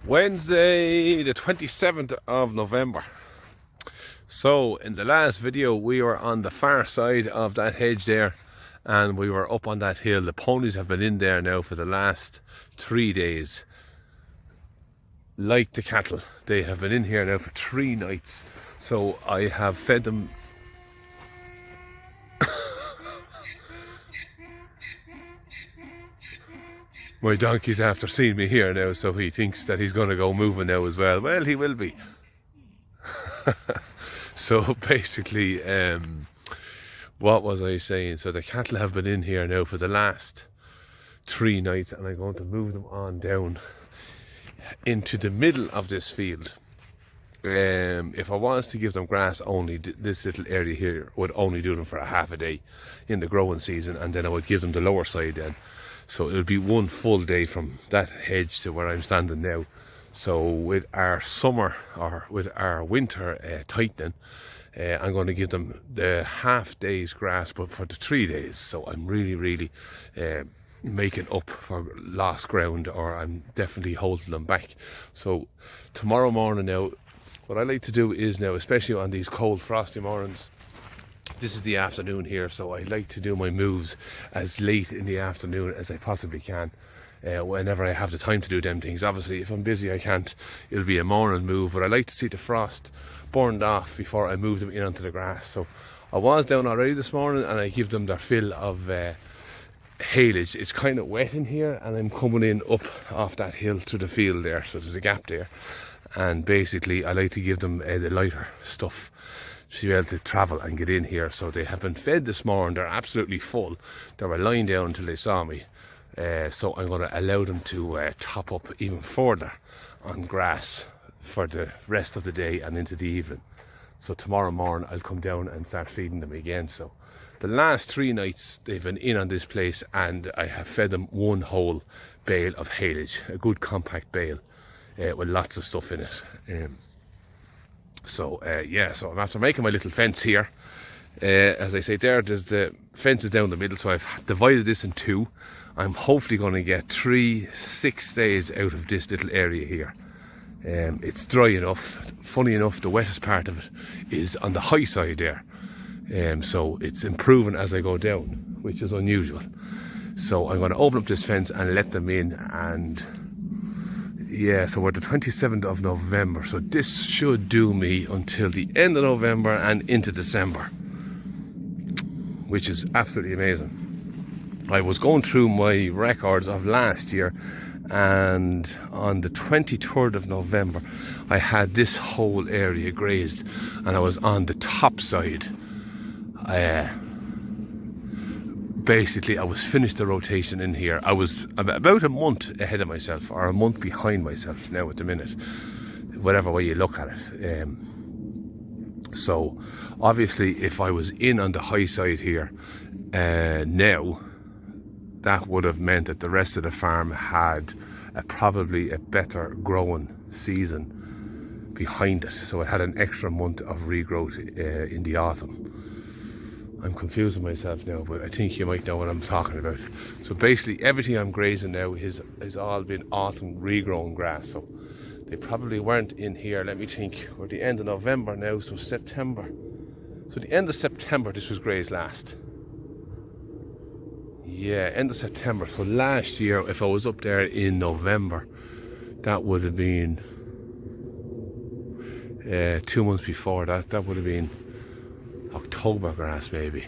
Wednesday the 27th of November. So in the last video we were on the far side of that hedge there and we were up on that hill. The ponies have been in there now for the last 3 days. Like the cattle, they have been in here now for 3 nights. So I have fed them my donkey's after seeing me here now, so he thinks that he's going to go moving now as well. Well, he will be. So basically, what was I saying? So the cattle have been in here now for the last 3 nights, and I'm going to move them on down into the middle of this field. If I was to give them grass only, this little area here would only do them for a half a day in the growing season, and then I would give them the lower side then. So it would be one full day from that hedge to where I'm standing now. So with our summer, or with our winter tightening, I'm going to give them the half day's grass, but for the 3 days. So I'm really making up for lost ground, or I'm definitely holding them back. So tomorrow morning now, what I like to do is now, especially on these cold frosty mornings, this is the afternoon here, so I like to do my moves as late in the afternoon as I possibly can, whenever I have the time to do them things. Obviously if I'm busy I can't, it'll be a morning move, but I like to see the frost burned off before I move them in onto the grass. So I was down already this morning and I give them their fill of haylage. It's kind of wet in here and I'm coming in up off that hill to the field there, so there's a gap there, and basically I like to give them the lighter stuff to be able to travel and get in here. So they have been fed this morning, they're absolutely full. They were lying down until they saw me. So I'm going to allow them to top up even further on grass for the rest of the day and into the evening. So tomorrow morning I'll come down and start feeding them again. So the last 3 nights they've been in on this place, and I have fed them one whole bale of haylage, a good compact bale with lots of stuff in it. So I'm after making my little fence here. As I say there's the fences down the middle, so I've divided this in 2. I'm hopefully going to get 6 days out of this little area here. It's dry enough. Funny enough, the wettest part of it is on the high side there. So it's improving as I go down, which is unusual. So I'm going to open up this fence and let them in, and yeah, so we're the 27th of November, so this should do me until the end of November and into December, which is absolutely amazing. I was going through my records of last year, and on the 23rd of November I had this whole area grazed, and I was on the top side. Basically I was finished the rotation in here. I was about a month ahead of myself, or a month behind myself now at the minute, whatever way you look at it. So obviously if I was in on the high side here now, that would have meant that the rest of the farm had probably a better growing season behind it, so it had an extra month of regrowth in the autumn. I'm confusing myself now, but I think you might know what I'm talking about. So basically everything I'm grazing now has all been autumn regrown grass. So they probably weren't in here, let me think, we're the end of November now, so September. So the end of September this was grazed last. Yeah, end of September. So last year, if I was up there in November, that would have been 2 months before that. That would have been October grass, maybe.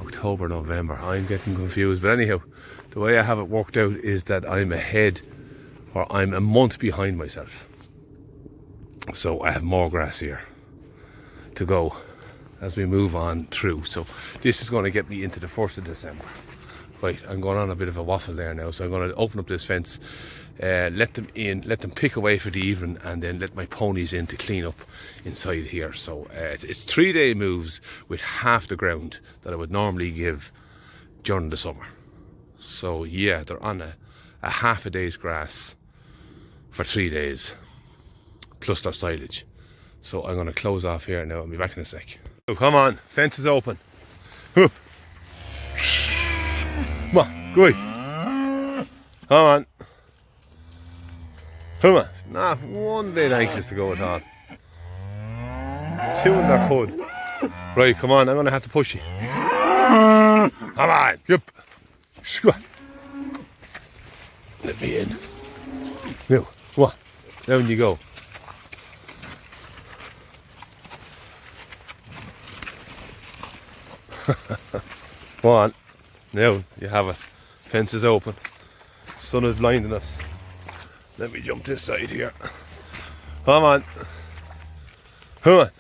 October, November. I'm getting confused. But anyhow, the way I have it worked out is that I'm ahead, or I'm a month behind myself. So I have more grass here to go as we move on through. So this is going to get me into the 1st of December. Right, I'm going on a bit of a waffle there now, so I'm going to open up this fence, let them in, let them pick away for the evening, and then let my ponies in to clean up inside here. So it's 3-day moves with half the ground that I would normally give during the summer. So yeah, they're on a half a day's grass for 3 days, plus their silage. So I'm going to close off here now and be back in a sec. So come on, fence is open. Come on, good. Come on. Come on, not one bit anxious to go at all. Chewing their cud. Right, come on, I'm going to have to push you. Come on, yep. Let me in. No, come on, down you go. Come on, now you have it. Fence is open. Sun is blinding us. Let me jump this side here. Come on. Come on.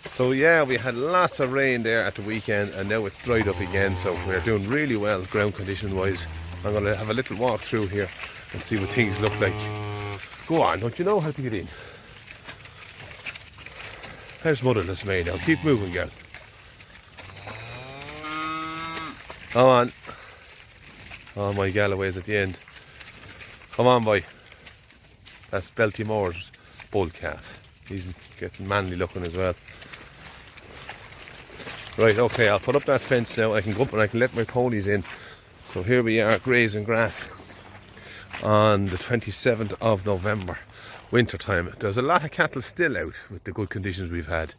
So yeah, we had lots of rain there at the weekend and now it's dried up again, so we're doing really well ground condition wise. I'm going to have a little walk through here and see what things look like. Go on, don't you know how to get in? There's motherless May now. Keep moving, girl. Come on. Oh, my Galloway's at the end. Come on, boy. That's Belty Moore's bull calf. He's getting manly looking as well. Right, okay, I'll put up that fence now. I can go up and I can let my ponies in. So here we are grazing grass on the 27th of November. Winter time. There's a lot of cattle still out with the good conditions we've had.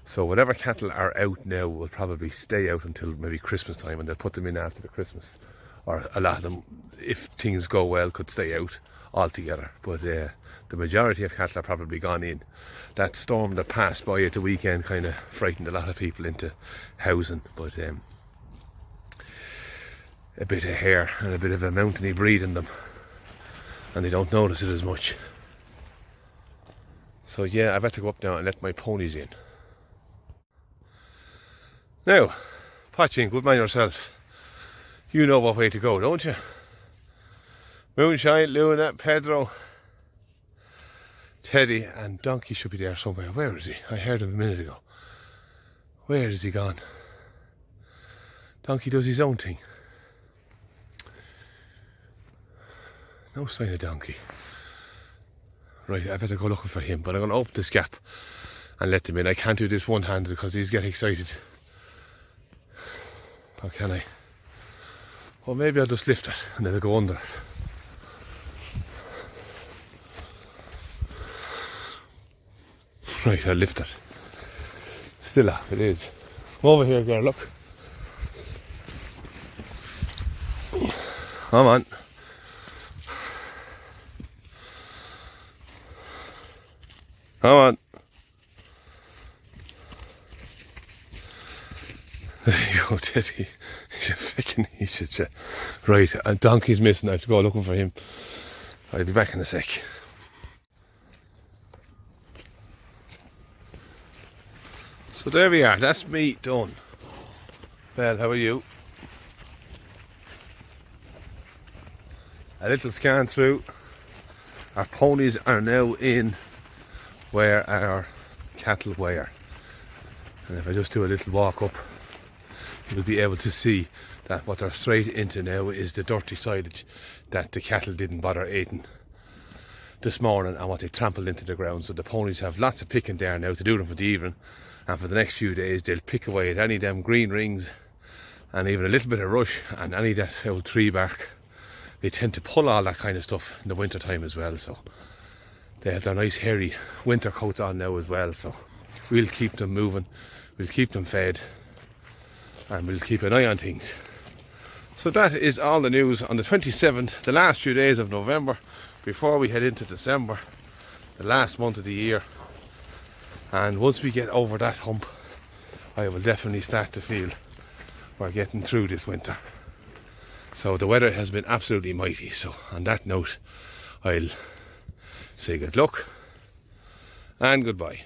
So whatever cattle are out now will probably stay out until maybe Christmas time, and they'll put them in after the Christmas. Or a lot of them, if things go well, could stay out altogether. But the majority of cattle are probably gone in. That storm that passed by at the weekend kind of frightened a lot of people into housing. But a bit of hair and a bit of a mountainy breed in them, and they don't notice it as much. So yeah, I better go up now and let my ponies in. Now, Patching, good man yourself. You know what way to go, don't you? Moonshine, Luna, Pedro, Teddy, and Donkey should be there somewhere. Where is he? I heard him a minute ago. Where is he gone? Donkey does his own thing. No sign of Donkey. Right, I better go looking for him, but I'm going to open this gap and let them in. I can't do this one-handed because he's getting excited. Or can I? Well, maybe I'll just lift it and then I'll go under it. Right, I'll lift it. Still off, it is. Come over here, girl, look. Come on. Come on. There you go, Teddy. He's a fucking idiot. Right, a Donkey's missing. I have to go looking for him. I'll be back in a sec. So there we are. That's me done. Well, how are you? A little scan through. Our ponies are now in where our cattle were, and if I just do a little walk up, you'll be able to see that what they're straight into now is the dirty silage that the cattle didn't bother eating this morning and what they trampled into the ground. So the ponies have lots of picking there now to do them for the evening, and for the next few days they'll pick away at any of them green rings and even a little bit of rush and any of that old tree bark. They tend to pull all that kind of stuff in the winter time as well, so they have their nice hairy winter coats on now as well. So we'll keep them moving, we'll keep them fed, and we'll keep an eye on things. So that is all the news on the 27th, the last few days of November before we head into December, the last month of the year. And once we get over that hump, I will definitely start to feel we're getting through this winter. So the weather has been absolutely mighty. So on that note, I'll say good luck and goodbye.